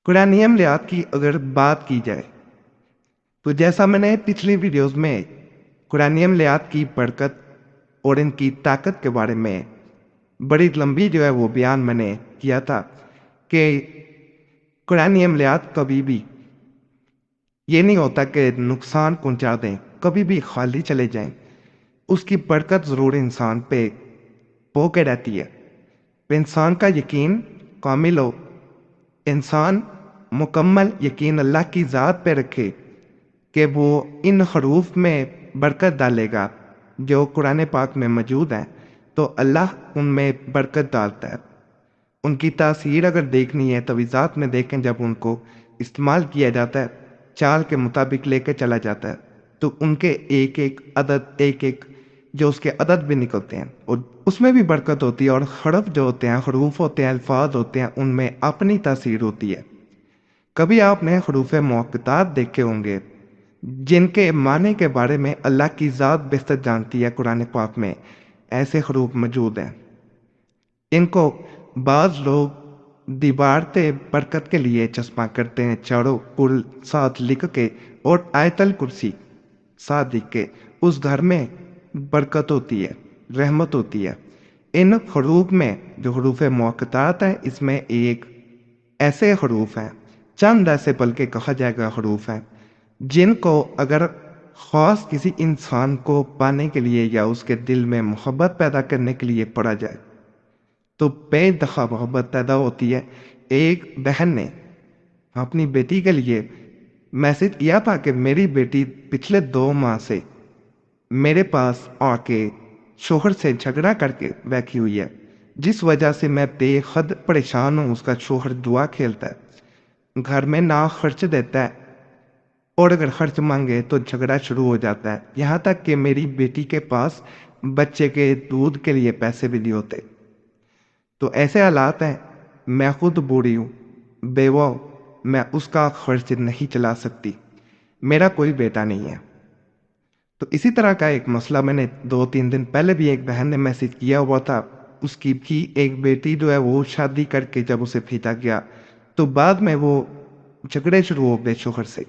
قرآنی عملیات کی اگر بات کی جائے تو جیسا میں نے پچھلی ویڈیوز میں قرآنی عملیات کی برکت اور ان کی طاقت کے بارے میں بڑی لمبی وہ بیان میں نے کیا تھا کہ قرآنی عملیات کبھی بھی یہ نہیں ہوتا کہ نقصان پہنچا دیں، کبھی بھی خالی چلے جائیں، اس کی برکت ضرور انسان پہ ہو کے رہتی ہے۔ انسان کا یقین کامل ہو، انسان مکمل یقین اللہ کی ذات پہ رکھے کہ وہ ان حروف میں برکت ڈالے گا جو قرآن پاک میں موجود ہیں، تو اللہ ان میں برکت ڈالتا ہے۔ ان کی تاثیر اگر دیکھنی ہے توضیحات میں دیکھیں، جب ان کو استعمال کیا جاتا ہے، چال کے مطابق لے کے چلا جاتا ہے، تو ان کے ایک ایک عدد، ایک ایک جو اس کے عدد بھی نکلتے ہیں اور اس میں بھی برکت ہوتی ہے، اور حرف جو ہوتے ہیں، حروف ہوتے ہیں، الفاظ ہوتے ہیں، ان میں اپنی تاثیر ہوتی ہے۔ کبھی آپ نے حروف موقتات دیکھے ہوں گے جن کے معنی کے بارے میں اللہ کی ذات بہتر جانتی ہے، قرآن پاک میں ایسے حروف موجود ہیں۔ ان کو بعض لوگ دیوار تے برکت کے لیے چسپاں کرتے ہیں، چاروں کل ساتھ لکھ کے، اور آیت الکرسی ساتھ لکھ کے، اس گھر میں برکت ہوتی ہے، رحمت ہوتی ہے۔ ان حروف میں جو حروف موقتات ہیں، اس میں ایک ایسے حروف ہیں، چند ایسے بلکہ کہا جائے گا حروف ہیں، جن کو اگر خاص کسی انسان کو پانے کے لیے یا اس کے دل میں محبت پیدا کرنے کے لیے پڑھا جائے تو بے انتہا محبت پیدا ہوتی ہے۔ ایک بہن نے اپنی بیٹی کے لیے میسج کیا تھا کہ میری بیٹی پچھلے 2 ماہ سے میرے پاس آ کے شوہر سے جھگڑا کر کے بیٹھی ہوئی ہے، جس وجہ سے میں بے حد پریشان ہوں۔ اس کا شوہر جوا کھیلتا ہے، گھر میں نہ خرچ دیتا ہے، اور اگر خرچ مانگے تو جھگڑا شروع ہو جاتا ہے، یہاں تک کہ میری بیٹی کے پاس بچے کے دودھ کے لیے پیسے بھی نہیں ہوتے۔ تو ایسے حالات ہیں، میں خود بوڑھی ہوں، بیوہ ہوں، میں اس کا خرچ نہیں چلا سکتی، میرا کوئی بیٹا نہیں ہے۔ تو اسی طرح کا ایک مسئلہ میں نے 2-3 دن پہلے بھی ایک بہن نے میسج کیا ہوا تھا، اس کی بھی ایک بیٹی وہ شادی کر کے جب اسے بھیجا گیا تو بعد میں وہ جھگڑے شروع ہو گئے شوہر سے۔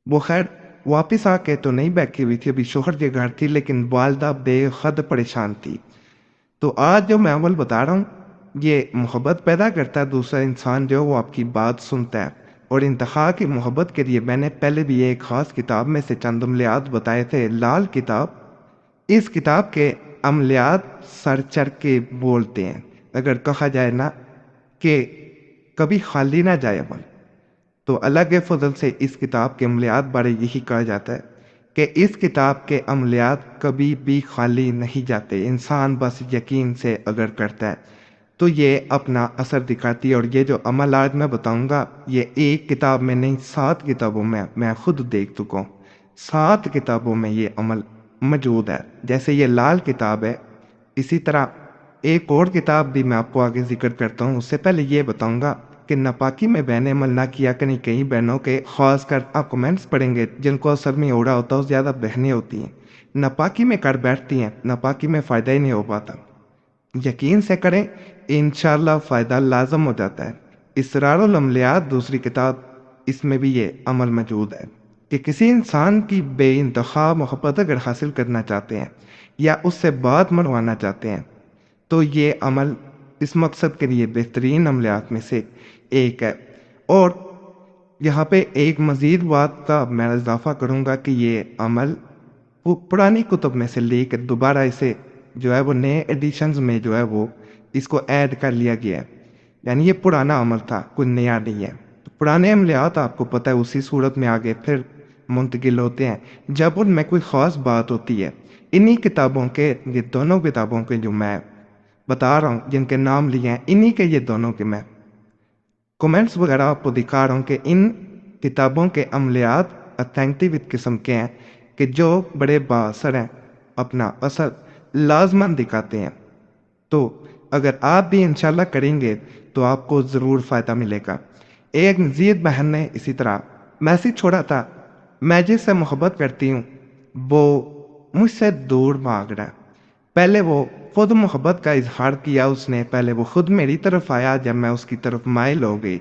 وہ خیر واپس آ کے تو نہیں بیٹھی ہوئی تھی، ابھی شوہر کے گھر تھی، لیکن والدہ بے حد پریشان تھی۔ تو آج جو میں عمل بتا رہا ہوں، یہ محبت پیدا کرتا ہے، دوسرا انسان جو وہ آپ کی بات سنتا ہے، اور انتہا کی محبت کے لیے میں نے پہلے بھی ایک خاص کتاب میں سے چند عملیات بتائے تھے، لال کتاب۔ اس کتاب کے عملیات سر چڑھ کے بولتے ہیں، اگر کہا جائے نا کہ کبھی خالی نہ جائے عمل، تو اللہ کے فضل سے اس کتاب کے عملیات بارے یہی کہا جاتا ہے کہ اس کتاب کے عملیات کبھی بھی خالی نہیں جاتے، انسان بس یقین سے اگر کرتا ہے تو یہ اپنا اثر دکھاتی ہے۔ اور یہ جو عمل آج میں بتاؤں گا، یہ ایک کتاب میں نہیں، 7 کتابوں میں خود دیکھ چکا ہوں، 7 کتابوں میں یہ عمل موجود ہے۔ جیسے یہ لال کتاب ہے، اسی طرح ایک اور کتاب بھی میں آپ کو آگے ذکر کرتا ہوں۔ اس سے پہلے یہ بتاؤں گا کہ ناپاکی میں بہنیں عمل نہ کیا کریں۔ کئی بہنوں کے خاص کر آپ کمنٹس پڑھیں گے، جن کو اثر میں ہو رہا ہوتا ہے، وہ زیادہ بہنیں ہوتی ہیں، ناپاکی میں کر بیٹھتی ہیں، ناپاکی میں فائدہ ہی نہیں ہو پاتا۔ یقین سے کریں، انشاءاللہ فائدہ لازم ہو جاتا ہے۔ اسرار العملیات دوسری کتاب، اس میں بھی یہ عمل موجود ہے کہ کسی انسان کی بے انتہا محبت اگر حاصل کرنا چاہتے ہیں یا اس سے بات منوانا چاہتے ہیں تو یہ عمل اس مقصد کے لیے بہترین عملیات میں سے ایک ہے۔ اور یہاں پہ ایک مزید بات کا میں اضافہ کروں گا کہ یہ عمل وہ پرانی کتب میں سے لے کر دوبارہ اسے وہ نئے ایڈیشنز میں وہ اس کو ایڈ کر لیا گیا ہے، یعنی یہ پرانا عمل تھا، کوئی نیا نہیں ہے۔ تو پرانے عملیات آپ کو پتہ ہے اسی صورت میں آگے پھر منتقل ہوتے ہیں جب ان میں کوئی خاص بات ہوتی ہے۔ انہی کتابوں کے، یہ دونوں کتابوں کے جو میں بتا رہا ہوں، جن کے نام لیے ہیں، انہی کے یہ دونوں کے میں کومنٹس وغیرہ آپ کو دکھا رہا ہوں کہ ان کتابوں کے عملیات اتھینٹک قسم کے ہیں کہ جو بڑے بااثر ہیں، اپنا اثر لازماً دکھاتے ہیں۔ تو اگر آپ بھی انشاءاللہ کریں گے تو آپ کو ضرور فائدہ ملے گا۔ ایک مزید بہن نے اسی طرح میسج چھوڑا تھا، میں جس سے محبت کرتی ہوں وہ مجھ سے دور بھاگ رہا ہے۔ پہلے وہ خود محبت کا اظہار کیا، اس نے پہلے وہ خود میری طرف آیا، جب میں اس کی طرف مائل ہو گئی،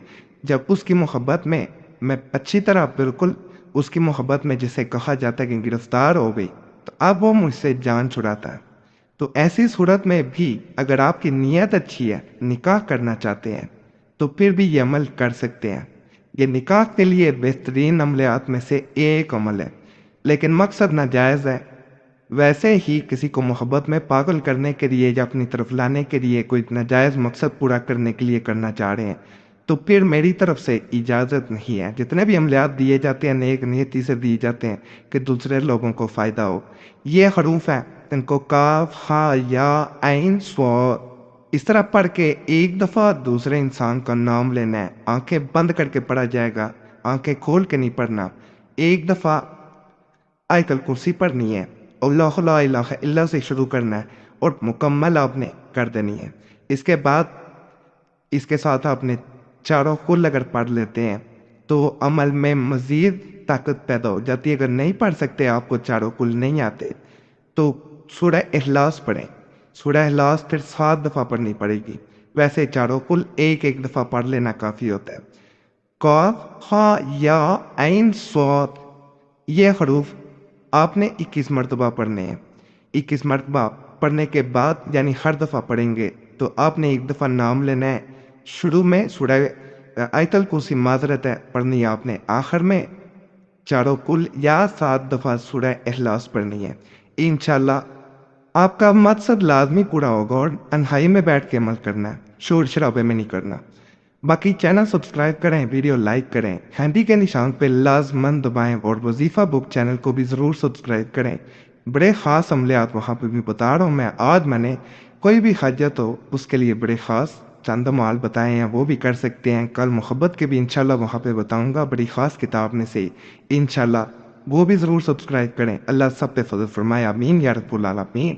جب اس کی محبت میں میں اچھی طرح بالکل اس کی محبت میں جسے کہا جاتا ہے کہ گرفتار ہو گئی تو اب وہ مجھ سے جان چھڑاتا ہے۔ تو ایسی صورت میں بھی اگر آپ کی نیت اچھی ہے، نکاح کرنا چاہتے ہیں تو پھر بھی یہ عمل کر سکتے ہیں۔ یہ نکاح کے لیے بہترین عملیات میں سے ایک عمل ہے، لیکن مقصد ناجائز ہے۔ ویسے ہی کسی کو محبت میں پاگل کرنے کے لیے یا اپنی طرف لانے کے لیے کوئی ناجائز مقصد پورا کرنے کے لیے کرنا چاہ رہے ہیں تو پھر میری طرف سے اجازت نہیں ہے۔ جتنے بھی عملیات دیے جاتے ہیں نیک نیتی سے دیے جاتے ہیں کہ دوسرے لوگوں کو فائدہ ہو۔ یہ حروف ہیں، ان کو کاف، ہا، یا، عین، صاد اس طرح پڑھ کے ایک دفعہ دوسرے انسان کا نام لینا ہے۔ آنکھیں بند کر کے پڑھا جائے گا، آنکھیں کھول کے نہیں پڑھنا۔ ایک دفعہ آیت الکرسی پڑھنی ہے، اللہ لا الہ الا سے شروع کرنا ہے اور مکمل آپ نے کر دینی ہے۔ اس کے بعد اس کے ساتھ آپ نے چاروں کل اگر پڑھ لیتے ہیں تو عمل میں مزید طاقت پیدا ہو جاتی ہے۔ اگر نہیں پڑھ سکتے، آپ کو چاروں کل نہیں آتے تو سورہ اخلاص پڑھیں۔ سورہ اخلاص پھر 7 دفعہ پڑھنی پڑے گی۔ ویسے چاروں کل ایک دفعہ پڑھ لینا کافی ہوتا ہے۔ قاف، ہا، یا، عین، صاد یہ حروف آپ نے 21 مرتبہ پڑھنے ہیں۔ 21 مرتبہ پڑھنے کے بعد یعنی ہر دفعہ پڑھیں گے تو آپ نے ایک دفعہ نام لینا ہے۔ شروع میں سورہ آیت الکرسی معذرت ہے پڑھنی ہے آپ نے، آخر میں چاروں کل یا 7 دفعہ سورہ اخلاص پڑھنی ہے۔ انشاءاللہ آپ کا مقصد لازمی پورا ہوگا اور انہائی میں بیٹھ کے عمل کرنا ہے، شور شرابے میں نہیں کرنا۔ باقی چینل سبسکرائب کریں، ویڈیو لائک کریں، گھنٹی کے نشان پہ لازماً دبائیں اور وظیفہ بک چینل کو بھی ضرور سبسکرائب کریں۔ بڑے خاص عملیات وہاں پہ بھی بتا رہا ہوں میں۔ آج میں نے کوئی بھی حاجت ہو اس کے لیے بڑے خاص چند عمال بتائے ہیں، وہ بھی کر سکتے ہیں۔ کل محبت کے بھی انشاءاللہ وہاں پہ بتاؤں گا بڑی خاص کتاب میں سے انشاءاللہ، وہ بھی ضرور سبسکرائب کریں۔ اللہ سب پہ فضل فرمائے، آمین یا رب العالمین۔